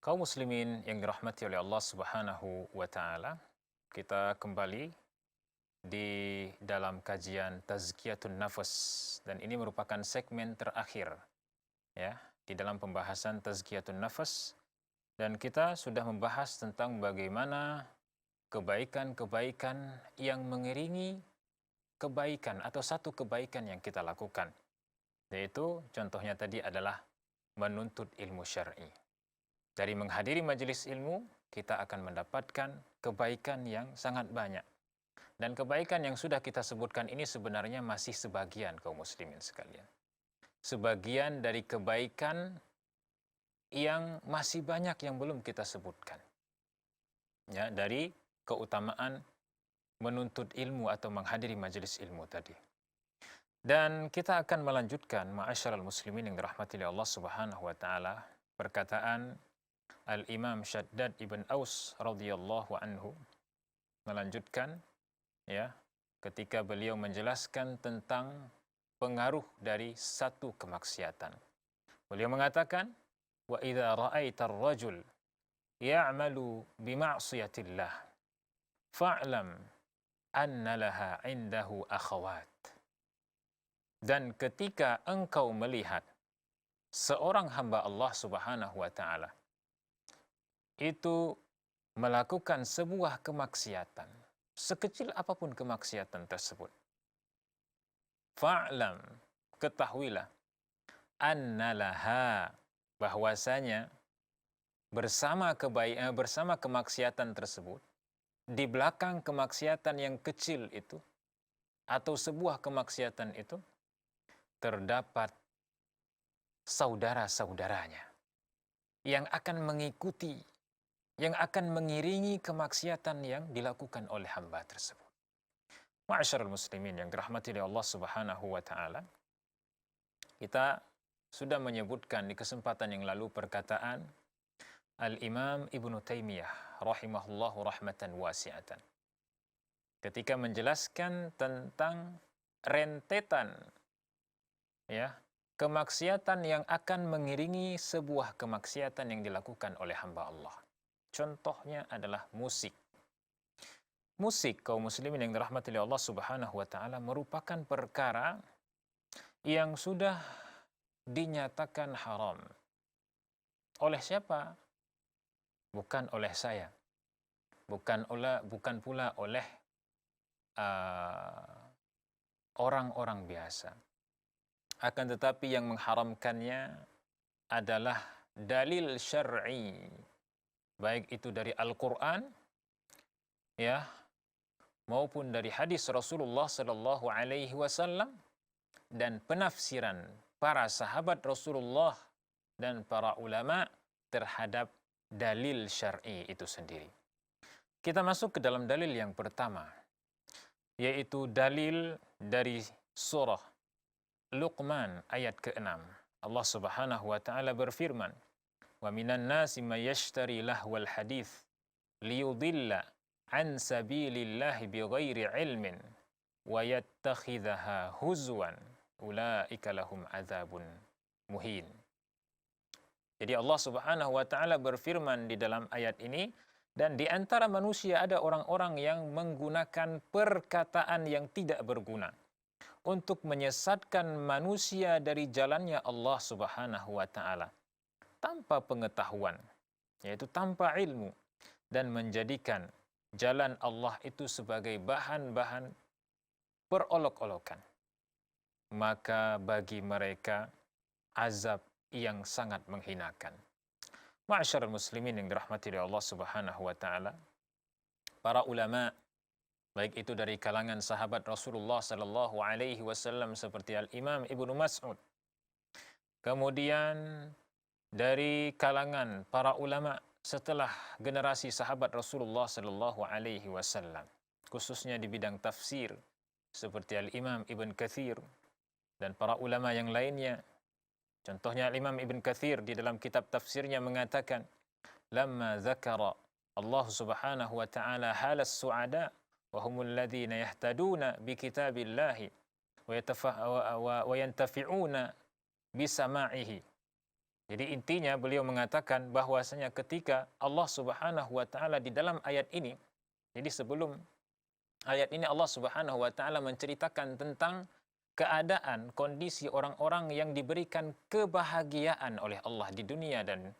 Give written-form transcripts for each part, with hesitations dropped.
Kaum muslimin yang dirahmati oleh Allah Subhanahu wa taala, kita kembali di dalam kajian Tazkiyatun Nafas dan ini merupakan segmen terakhir ya di dalam pembahasan Tazkiyatun Nafas dan kita sudah membahas tentang bagaimana kebaikan-kebaikan yang mengiringi kebaikan atau satu kebaikan yang kita lakukan, yaitu contohnya tadi adalah menuntut ilmu syar'i. Dari menghadiri majelis ilmu, kita akan mendapatkan kebaikan yang sangat banyak. Dan kebaikan yang sudah kita sebutkan ini sebenarnya masih sebagian kaum muslimin sekalian. Sebagian dari kebaikan yang masih banyak yang belum kita sebutkan. Ya, dari keutamaan menuntut ilmu atau menghadiri majelis ilmu tadi. Dan kita akan melanjutkan ma'asyiral muslimin yang dirahmati oleh Allah Subhanahu wa taala perkataan Al-Imam Shaddad ibn Aus radhiyallahu anhu melanjutkan ya ketika beliau menjelaskan tentang pengaruh dari satu kemaksiatan. Beliau mengatakan, "Wa idza ra'aita ar-rajul ya'malu bima'siyatillah fa'lam anna laha 'indahu akhawat." Dan ketika engkau melihat seorang hamba Allah Subhanahu wa taala itu melakukan sebuah kemaksiatan, sekecil apapun kemaksiatan tersebut, fa'lam, ketahuilah, annalaha, bahwasanya bersama kemaksiatan tersebut, di belakang kemaksiatan yang kecil itu, atau sebuah kemaksiatan itu, terdapat saudara-saudaranya yang akan mengikuti, yang akan mengiringi kemaksiatan yang dilakukan oleh hamba tersebut. Ma'asyiral muslimin yang dirahmati oleh Allah Subhanahu wa taala, kita sudah menyebutkan di kesempatan yang lalu perkataan Al-Imam Ibnu Taimiyah rahimahullahu rahmatan wasi'atan. Ketika menjelaskan tentang rentetan ya, kemaksiatan yang akan mengiringi sebuah kemaksiatan yang dilakukan oleh hamba Allah. Contohnya adalah musik. Musik, kaum muslimin yang dirahmati oleh Allah Subhanahu wa taala, merupakan perkara yang sudah dinyatakan haram. Oleh siapa? Bukan oleh saya. Bukan pula oleh orang-orang biasa. Akan tetapi yang mengharamkannya adalah dalil syar'i, baik itu dari Al-Quran ya maupun dari hadis Rasulullah sallallahu alaihi wasallam dan penafsiran para sahabat Rasulullah dan para ulama terhadap dalil syar'i itu sendiri. Kita masuk ke dalam dalil yang pertama, yaitu dalil dari surah Luqman ayat ke-6. Allah Subhanahu wa taala berfirman, "Wa minan nasi may yashtari lahwal hadits liyudilla an sabilillahi bighairi ilmin wa yattakhidhaha huzwan ulaika lahum adzabun muhin." Jadi Allah Subhanahu wa taala berfirman di dalam ayat ini, dan di antara manusia ada orang-orang yang menggunakan perkataan yang tidak berguna untuk menyesatkan manusia dari jalannya Allah Subhanahu wa taala tanpa pengetahuan, yaitu tanpa ilmu, dan menjadikan jalan Allah itu sebagai bahan-bahan perolok-olokan. Maka bagi mereka azab yang sangat menghinakan. Ma'asyiral muslimin yang dirahmati oleh Allah Subhanahu wa taala, para ulama baik itu dari kalangan sahabat Rasulullah sallallahu alaihi wasallam seperti Al-Imam Ibnu Mas'ud, kemudian dari kalangan para ulama setelah generasi sahabat Rasulullah sallallahu alaihi wasallam, khususnya di bidang tafsir seperti Al-Imam Ibn Katsir dan para ulama yang lainnya. Contohnya Al-Imam Ibn Katsir di dalam kitab tafsirnya mengatakan, "Lamma dzakara Allah Subhanahu wa taala halas su'ada wa humul ladzina yahtaduna bi kitabillahi wa yantafi'una bi sama'ihi." Jadi intinya beliau mengatakan bahwasanya ketika Allah Subhanahu wa taala di dalam ayat ini, jadi sebelum ayat ini Allah Subhanahu wa taala menceritakan tentang keadaan kondisi orang-orang yang diberikan kebahagiaan oleh Allah di dunia dan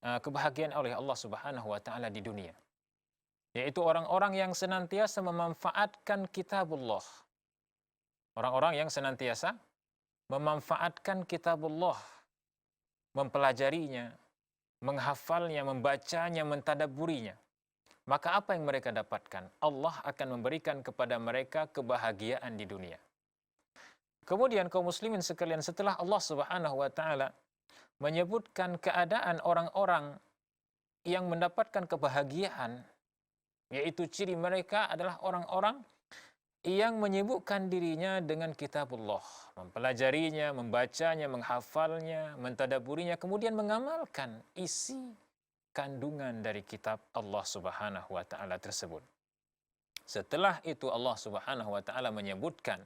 kebahagiaan oleh Allah Subhanahu wa taala di dunia. Yaitu orang-orang yang senantiasa memanfaatkan kitabullah. Orang-orang yang senantiasa memanfaatkan kitabullah, mempelajarinya, menghafalnya, membacanya, mentadabburinya. Maka apa yang mereka dapatkan? Allah akan memberikan kepada mereka kebahagiaan di dunia. Kemudian kaum muslimin sekalian, setelah Allah Subhanahu wa taala menyebutkan keadaan orang-orang yang mendapatkan kebahagiaan, yaitu ciri mereka adalah orang-orang yang menyibukkan dirinya dengan kitabullah, mempelajarinya, membacanya, menghafalnya, mentadabburinya, kemudian mengamalkan isi kandungan dari kitab Allah Subhanahu wa taala tersebut. Setelah itu Allah Subhanahu wa taala menyebutkan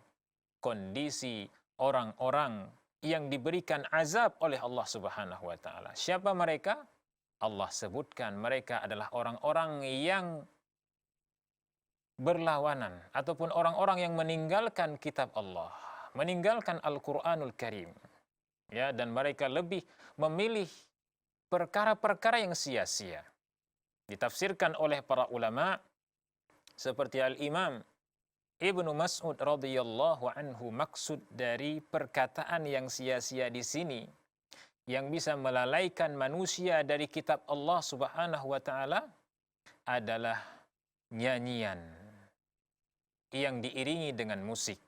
kondisi orang-orang yang diberikan azab oleh Allah Subhanahu wa taala. Siapa mereka? Allah sebutkan mereka adalah orang-orang yang berlawanan ataupun orang-orang yang meninggalkan kitab Allah, meninggalkan Al-Qur'anul Karim. Ya, dan mereka lebih memilih perkara-perkara yang sia-sia. Ditafsirkan oleh para ulama seperti Al-Imam Ibnu Mas'ud radhiyallahu anhu, maksud dari perkataan yang sia-sia di sini yang bisa melalaikan manusia dari kitab Allah Subhanahu wa taala adalah nyanyian yang diiringi dengan musik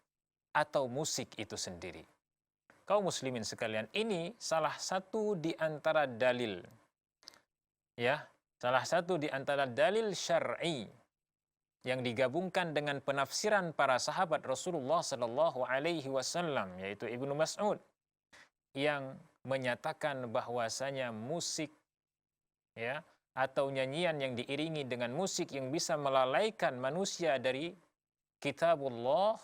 atau musik itu sendiri. Kaum muslimin sekalian, ini salah satu di antara dalil, ya, salah satu di antara dalil syar'i yang digabungkan dengan penafsiran para sahabat Rasulullah sallallahu alaihi wasallam, yaitu Ibnu Mas'ud, yang menyatakan bahwasanya musik, ya, atau nyanyian yang diiringi dengan musik yang bisa melalaikan manusia dari kitabullah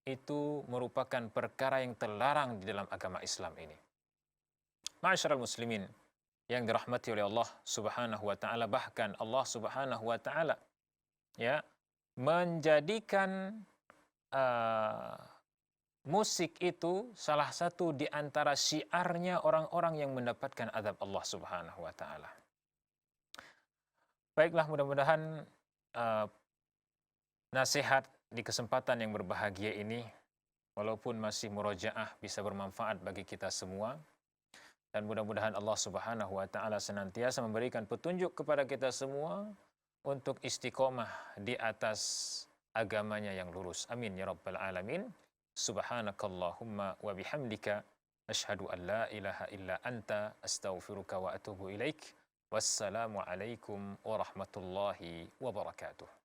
itu merupakan perkara yang terlarang di dalam agama Islam ini. Ma'asyiral muslimin yang dirahmati oleh Allah Subhanahu wa taala, bahkan Allah Subhanahu wa taala, ya, menjadikan musik itu salah satu di antara syiarnya orang-orang yang mendapatkan azab Allah Subhanahu wa taala. Baiklah, mudah-mudahan nasihat di kesempatan yang berbahagia ini, walaupun masih murojaah, bisa bermanfaat bagi kita semua. Dan mudah-mudahan Allah Subhanahu wa taala senantiasa memberikan petunjuk kepada kita semua untuk istiqomah di atas agamanya yang lurus. Amin ya rabbal alamin. Subhanakallahumma wa bihamdika asyhadu an la ilaha illa anta astaghfiruka wa atubu ilaik. Wassalamu alaikum warahmatullahi wabarakatuh.